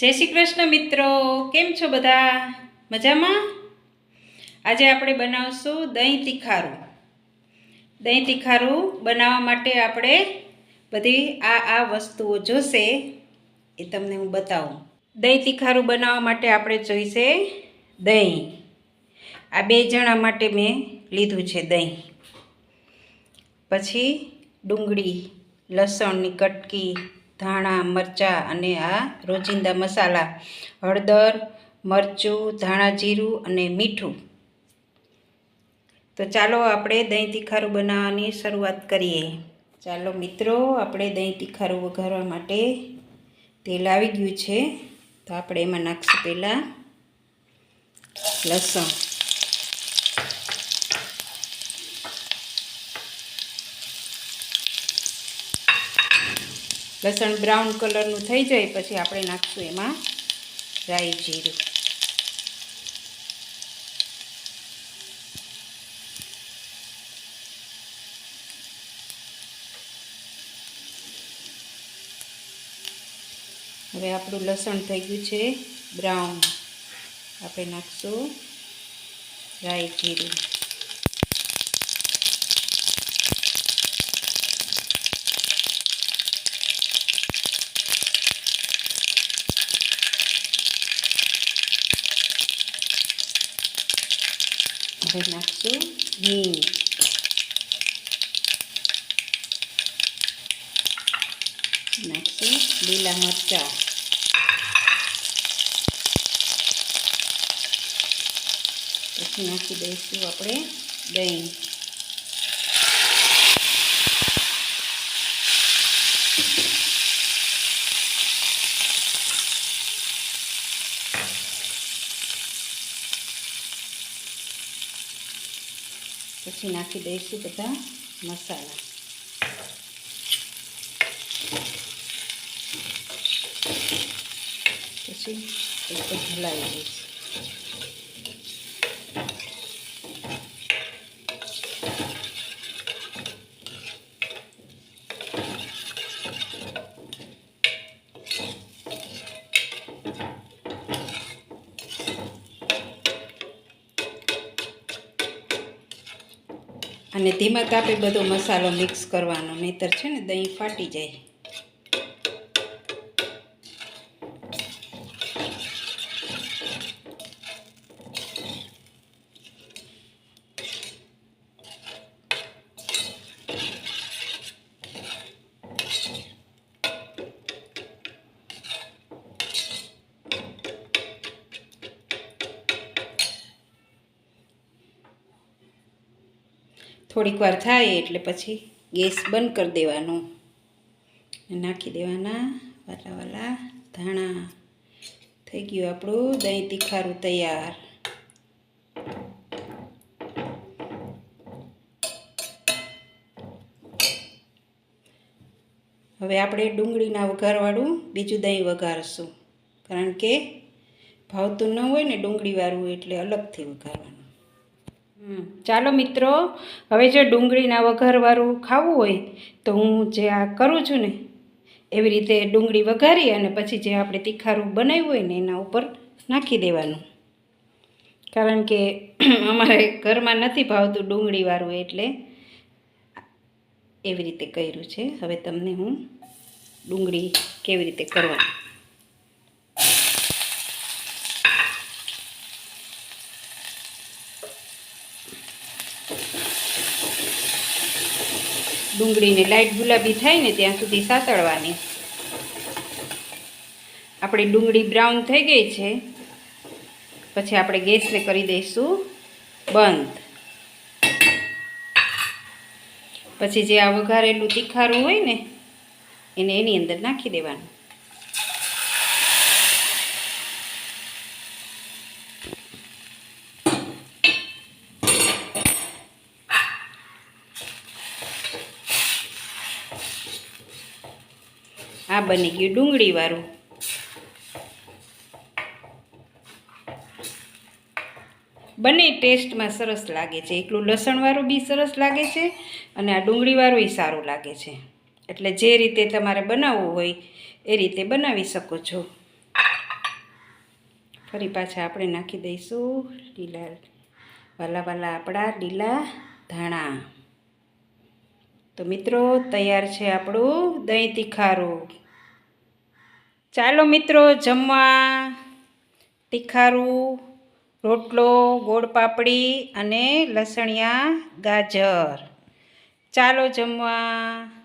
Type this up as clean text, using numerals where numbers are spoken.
જય શ્રી કૃષ્ણ મિત્રો, કેમ છો બધા? મજામાં? આજે આપણે બનાવશું દહીં તીખારું. દહીં તીખારું બનાવવા માટે આપણે બધી આ વસ્તુઓ જોશે, એ તમને હું બતાવું. દહીં તીખારું બનાવવા માટે આપણે જોઈશે દહીં. આ 2 જણા માટે મેં લીધું છે દહીં. પછી ડુંગળી, લસણની કટકી, ધાણા, મરચાં અને આ રોજિંદા મસાલા, હળદર, મરચું, ધાણા જીરું અને મીઠું. તો ચાલો આપણે દહીં તીખારું બનાવવાની શરૂઆત કરીએ. ચાલો મિત્રો, આપણે દહીં તીખારું વઘારવા માટે તેલ આવી ગયું છે. તો આપણે એમાં નાખશું પહેલાં લસણ. લસણ બ્રાઉન કલરનું થઈ જાય પછી આપણે નાખશું એમાં રાઈ જીરું. હવે આપણું લસણ થઈ ગયું છે બ્રાઉન. આપણે નાખશું રાઈ જીરું. હવે નાખશું હિંગ. નાખશું લીલા મરચાં. પછી નાખી દઈશું આપણે દહીં. પછી નાખી દઈશું બધા મસાલા. પછી એકદમ હલાવી દઈશું. અને ધીમા તાપે બધો મસાલો મિક્સ કરવાનો, નહીંતર છે ને દહીં ફાટી જાય. થોડીક વાર થાય એટલે પછી ગેસ બંધ કરી દેવાનો. નાખી દેવાના વાલા ધાણા. થઈ ગયું આપણું દહીં તીખારું તૈયાર. હવે આપણે ડુંગળીના વઘારવાળું બીજું દહીં વઘારશું, કારણ કે ભાવતું ન હોય ને ડુંગળીવાળું, એટલે અલગથી વઘારવાનું. ચાલો મિત્રો, હવે જો ડુંગળીના વઘારવાળું ખાવું હોય તો હું જે આ કરું છું ને એવી રીતે ડુંગળી વઘારી અને પછી જે આપણે તીખારું બનાવ્યું હોય ને એના ઉપર નાખી દેવાનું. કારણ કે અમારે ઘરમાં નથી ભાવતું ડુંગળીવાળું, એટલે એવી રીતે કર્યું છે. હવે તમને હું ડુંગળી કેવી રીતે કરવાની. ડુંગળીને લાઈટ ગુલાબી થાય ને ત્યાં સુધી સાતળવાની. આપણી ડુંગળી બ્રાઉન થઈ ગઈ છે. પછી આપણે ગેસને કરી દઈશું બંધ. પછી જે આ વઘારેલું તીખારું હોય ને એને એની અંદર નાખી દેવાનું. આ બની ગયું ડુંગળીવાળું. બંને ટેસ્ટમાં સરસ લાગે છે. એકલું લસણવાળું બી સરસ લાગે છે અને આ ડુંગળીવાળું સારું લાગે છે. એટલે જે રીતે તમારે બનાવવું હોય એ રીતે બનાવી શકો છો. ફરી પાછા આપણે નાખી દઈશું લીલા વાલા આપણા લીલા ધાણા. તો મિત્રો તૈયાર છે આપણું દહીં તીખારું. ચાલો મિત્રો જમવા. તીખારું, રોટલો, ગોળ પાપડી અને લસણિયા ગાજર. ચાલો જમવા.